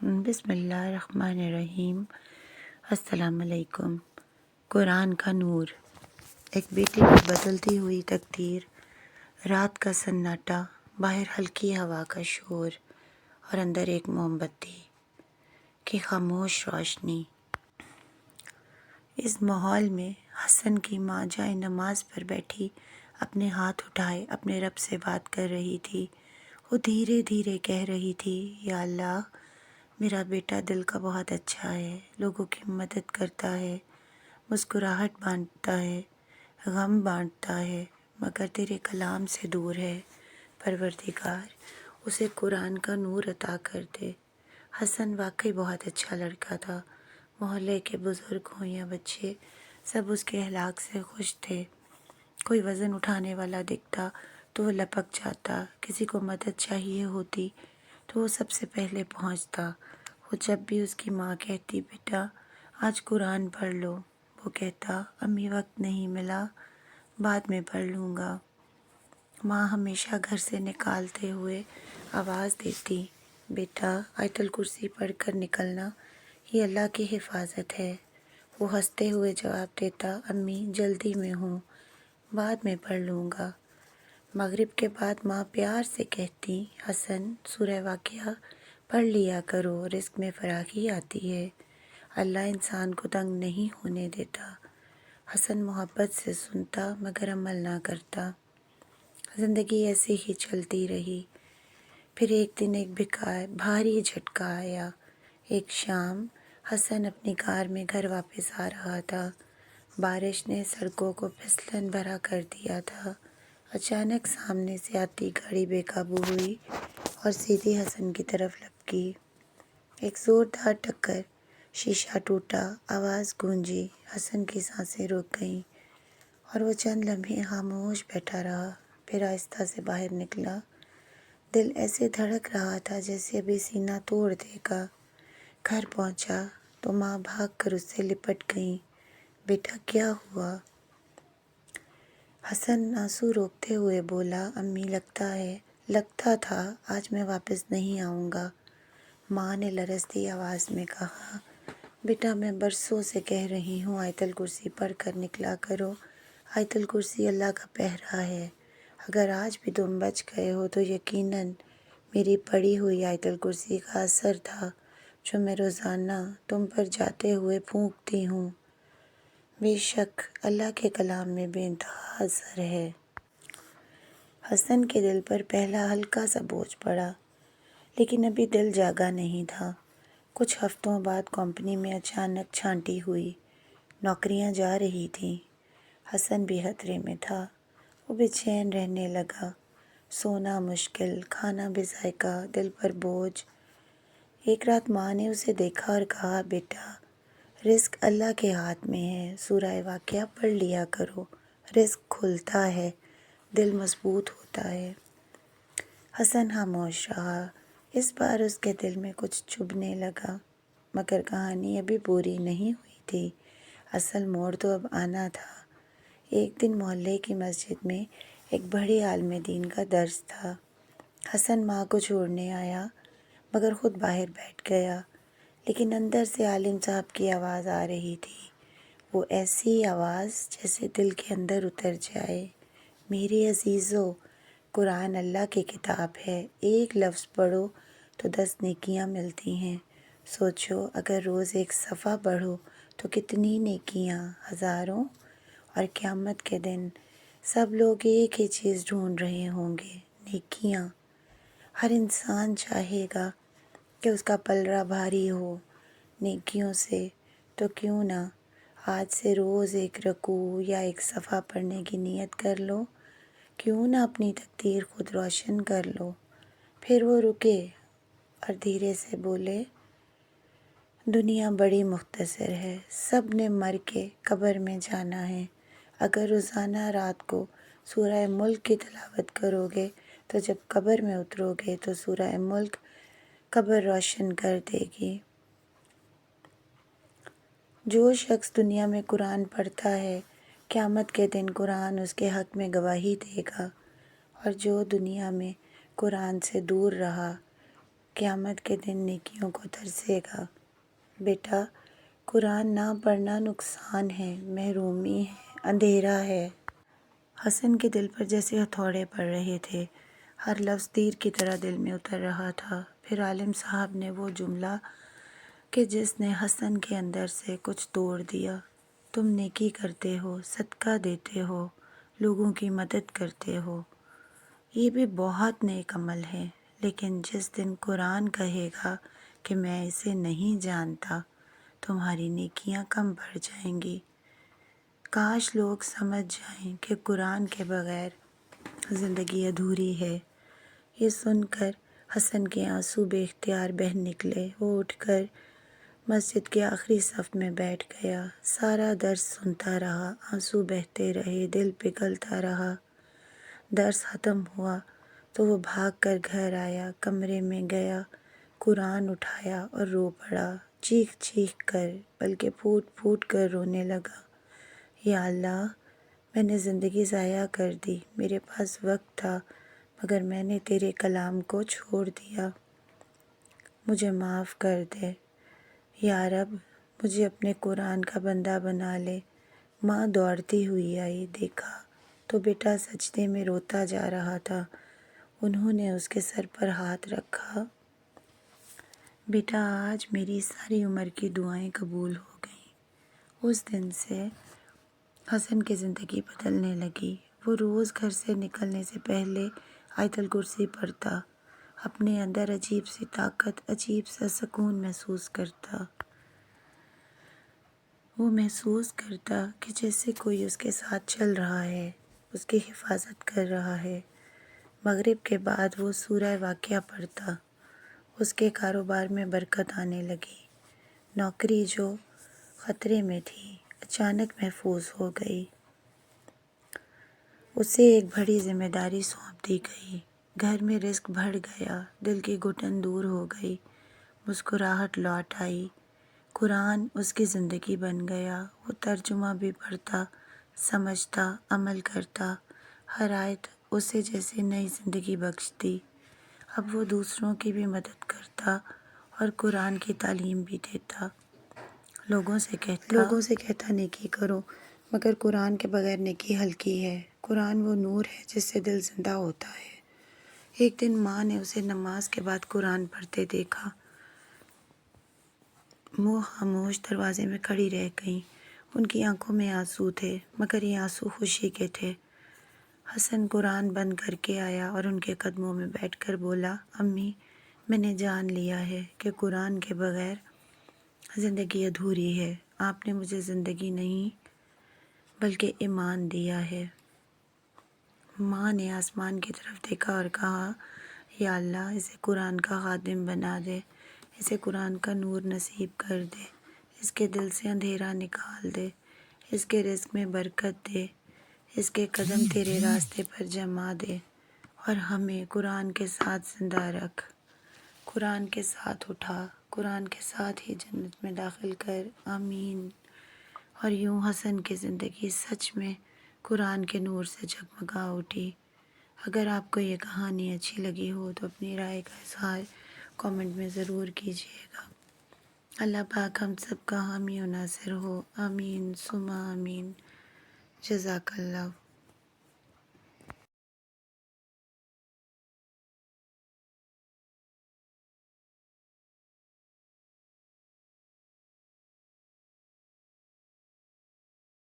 بسم اللہ الرحمن الرحیم۔ السلام علیکم۔ قرآن کا نور۔ ایک بیٹے کی بدلتی ہوئی تقدیر، رات کا سناٹا، باہر ہلکی ہوا کا شور اور اندر ایک موم بتی کی خاموش روشنی۔ اس ماحول میں حسن کی ماں جائے نماز پر بیٹھی اپنے ہاتھ اٹھائے اپنے رب سے بات کر رہی تھی۔ وہ دھیرے دھیرے کہہ رہی تھی، یا اللہ، میرا بیٹا دل کا بہت اچھا ہے، لوگوں کی مدد کرتا ہے، مسکراہٹ بانٹتا ہے، غم بانٹتا ہے، مگر تیرے کلام سے دور ہے۔ پروردگار، اسے قرآن کا نور عطا کر دے۔ حسن واقعی بہت اچھا لڑکا تھا۔ محلے کے بزرگ ہوں یا بچے، سب اس کے اخلاق سے خوش تھے۔ کوئی وزن اٹھانے والا دکھتا تو وہ لپک جاتا، کسی کو مدد چاہیے ہوتی تو وہ سب سے پہلے پہنچتا۔ وہ جب بھی اس کی ماں کہتی، بیٹا آج قرآن پڑھ لو، وہ کہتا، امی وقت نہیں ملا، بعد میں پڑھ لوں گا۔ ماں ہمیشہ گھر سے نکالتے ہوئے آواز دیتی، بیٹا آیت الکرسی پڑھ کر نکلنا، یہ اللہ کی حفاظت ہے۔ وہ ہنستے ہوئے جواب دیتا، امی جلدی میں ہوں، بعد میں پڑھ لوں گا۔ مغرب کے بعد ماں پیار سے کہتی، حسن سورہ واقعہ پڑھ لیا کرو، رزق میں فراخی آتی ہے، اللہ انسان کو تنگ نہیں ہونے دیتا۔ حسن محبت سے سنتا مگر عمل نہ کرتا۔ زندگی ایسے ہی چلتی رہی۔ پھر ایک دن ایک بھاری جھٹکا آیا۔ ایک شام حسن اپنی کار میں گھر واپس آ رہا تھا۔ بارش نے سڑکوں کو پھسلن بھرا کر دیا تھا۔ اچانک سامنے سے آتی گاڑی بے قابو ہوئی اور سیدھی حسن کی طرف لپکی۔ ایک زوردار ٹکر، شیشہ ٹوٹا، آواز گونجی، حسن کی سانسیں رک گئیں اور وہ چند لمحے خاموش بیٹھا رہا، پھر آہستہ سے باہر نکلا۔ دل ایسے دھڑک رہا تھا جیسے ابھی سینہ توڑ دے گا۔ گھر پہنچا تو ماں بھاگ کر اس سے لپٹ گئیں، بیٹا کیا ہوا؟ حسن آنسو روکتے ہوئے بولا، امی لگتا تھا آج میں واپس نہیں آؤں گا۔ ماں نے لرزتی آواز میں کہا، بیٹا میں برسوں سے کہہ رہی ہوں آیت الکرسی پڑھ کر نکلا کرو، آیت الکرسی اللہ کا پہرا ہے۔ اگر آج بھی تم بچ گئے ہو تو یقیناً میری پڑھی ہوئی آیت الکرسی کا اثر تھا جو میں روزانہ تم پر جاتے ہوئے پھونکتی ہوں۔ بے شک اللہ کے کلام میں بے انتہا اثر ہے۔ حسن کے دل پر پہلا ہلکا سا بوجھ پڑا، لیکن ابھی دل جاگا نہیں تھا۔ کچھ ہفتوں بعد کمپنی میں اچانک چھانٹی ہوئی، نوکریاں جا رہی تھیں۔ حسن بھی خطرے میں تھا۔ وہ بے چین رہنے لگا، سونا مشکل، کھانا بے ذائقہ، دل پر بوجھ۔ ایک رات ماں نے اسے دیکھا اور کہا، بیٹا رزق اللہ کے ہاتھ میں ہے، سورہ واقعہ پڑھ لیا کرو، رزق کھلتا ہے، دل مضبوط ہوتا ہے۔ حسن خاموش رہا۔ اس بار اس کے دل میں کچھ چبھنے لگا، مگر کہانی ابھی پوری نہیں ہوئی تھی۔ اصل موڑ تو اب آنا تھا۔ ایک دن محلے کی مسجد میں ایک بڑے عالم دین کا درس تھا۔ حسن ماں کو چھوڑنے آیا مگر خود باہر بیٹھ گیا، لیکن اندر سے عالم صاحب کی آواز آ رہی تھی، وہ ایسی آواز جیسے دل کے اندر اتر جائے، میرے عزیزو، قرآن اللہ کی کتاب ہے، ایک لفظ پڑھو تو 10 نیکیاں ملتی ہیں۔ سوچو اگر روز ایک صفحہ پڑھو تو کتنی نیکیاں، ہزاروں۔ اور قیامت کے دن سب لوگ ایک ہی چیز ڈھونڈ رہے ہوں گے، نیکیاں۔ ہر انسان چاہے گا کہ اس کا پلڑا بھاری ہو نیکیوں سے، تو کیوں نہ آج سے روز ایک رکوع یا ایک صفحہ پڑھنے کی نیت کر لو، کیوں نہ اپنی تقدیر خود روشن کر لو۔ پھر وہ رکے اور دھیرے سے بولے، دنیا بڑی مختصر ہے، سب نے مر کے قبر میں جانا ہے۔ اگر روزانہ رات کو سورہ ملک کی تلاوت کرو گے تو جب قبر میں اترو گے تو سورہ ملک قبر روشن کر دے گی۔ جو شخص دنیا میں قرآن پڑھتا ہے، قیامت کے دن قرآن اس کے حق میں گواہی دے گا، اور جو دنیا میں قرآن سے دور رہا، قیامت کے دن نیکیوں کو ترسے گا۔ بیٹا، قرآن نہ پڑھنا نقصان ہے، محرومی ہے، اندھیرا ہے۔ حسن کے دل پر جیسے ہتھوڑے پڑ رہے تھے، ہر لفظ تیر کی طرح دل میں اتر رہا تھا۔ پھر عالم صاحب نے وہ جملہ کہ جس نے حسن کے اندر سے کچھ توڑ دیا، تم نیکی کرتے ہو، صدقہ دیتے ہو، لوگوں کی مدد کرتے ہو، یہ بھی بہت نیک عمل ہے، لیکن جس دن قرآن کہے گا کہ میں اسے نہیں جانتا، تمہاری نیکیاں کم بڑھ جائیں گی۔ کاش لوگ سمجھ جائیں کہ قرآن کے بغیر زندگی ادھوری ہے۔ یہ سن کر حسن کے آنسو بے اختیار بہہ نکلے۔ وہ اٹھ کر مسجد کے آخری صف میں بیٹھ گیا، سارا درس سنتا رہا، آنسو بہتے رہے، دل پگھلتا رہا۔ درس ختم ہوا تو وہ بھاگ کر گھر آیا، کمرے میں گیا، قرآن اٹھایا اور رو پڑا، چیخ چیخ کر، بلکہ پھوٹ پھوٹ کر رونے لگا۔ یا اللہ، میں نے زندگی ضائع کر دی، میرے پاس وقت تھا مگر میں نے تیرے کلام کو چھوڑ دیا، مجھے معاف کر دے۔ یا رب، مجھے اپنے قرآن کا بندہ بنا لے۔ ماں دوڑتی ہوئی آئی، دیکھا تو بیٹا سجدے میں روتا جا رہا تھا۔ انہوں نے اس کے سر پر ہاتھ رکھا۔ بیٹا، آج میری ساری عمر کی دعائیں قبول ہو گئیں۔ اس دن سے حسن کی زندگی بدلنے لگی۔ وہ روز گھر سے نکلنے سے پہلے آیت الکرسی پڑھتا، اپنے اندر عجیب سی طاقت، عجیب سا سکون محسوس کرتا۔ وہ محسوس کرتا کہ جیسے کوئی اس کے ساتھ چل رہا ہے، اس کی حفاظت کر رہا ہے۔ مغرب کے بعد وہ سورہ واقعہ پڑھتا، اس کے کاروبار میں برکت آنے لگی۔ نوکری جو خطرے میں تھی، اچانک محفوظ ہو گئی۔ اسے ایک بڑی ذمہ داری سونپ دی گئی۔ گھر میں رزق بڑھ گیا، دل کی گھٹن دور ہو گئی، مسکراہٹ لوٹ آئی۔ قرآن اس کی زندگی بن گیا۔ وہ ترجمہ بھی پڑھتا، سمجھتا، عمل کرتا۔ ہر آیت اسے جیسے نئی زندگی بخشتی۔ اب وہ دوسروں کی بھی مدد کرتا اور قرآن کی تعلیم بھی دیتا۔ لوگوں سے کہتا نیکی کرو، مگر قرآن کے بغیر نیکی ہلکی ہے۔ قرآن وہ نور ہے جس سے دل زندہ ہوتا ہے۔ ایک دن ماں نے اسے نماز کے بعد قرآن پڑھتے دیکھا۔ وہ خاموش دروازے میں کھڑی رہ گئیں۔ ان کی آنکھوں میں آنسو تھے، مگر یہ آنسو خوشی کے تھے۔ حسن قرآن بند کر کے آیا اور ان کے قدموں میں بیٹھ کر بولا، امی، میں نے جان لیا ہے کہ قرآن کے بغیر زندگی ادھوری ہے۔ آپ نے مجھے زندگی نہیں بلکہ ایمان دیا ہے۔ ماں نے آسمان کی طرف دیکھا اور کہا، یا اللہ، اسے قرآن کا خادم بنا دے، اسے قرآن کا نور نصیب کر دے، اس کے دل سے اندھیرا نکال دے، اس کے رزق میں برکت دے، اس کے قدم تیرے راستے پر جما دے اور ہمیں قرآن کے ساتھ زندہ رکھ، قرآن کے ساتھ اٹھا، قرآن کے ساتھ ہی جنت میں داخل کر، آمین۔ اور یوں حسن کی زندگی سچ میں قرآن کے نور سے جگمگا اٹھی۔ اگر آپ کو یہ کہانی اچھی لگی ہو تو اپنی رائے کا اظہار کامنٹ میں ضرور کیجیے گا۔ اللہ پاک ہم سب کا حامی و ناصر ہو، آمین ثم آمین۔ جزاک اللہ۔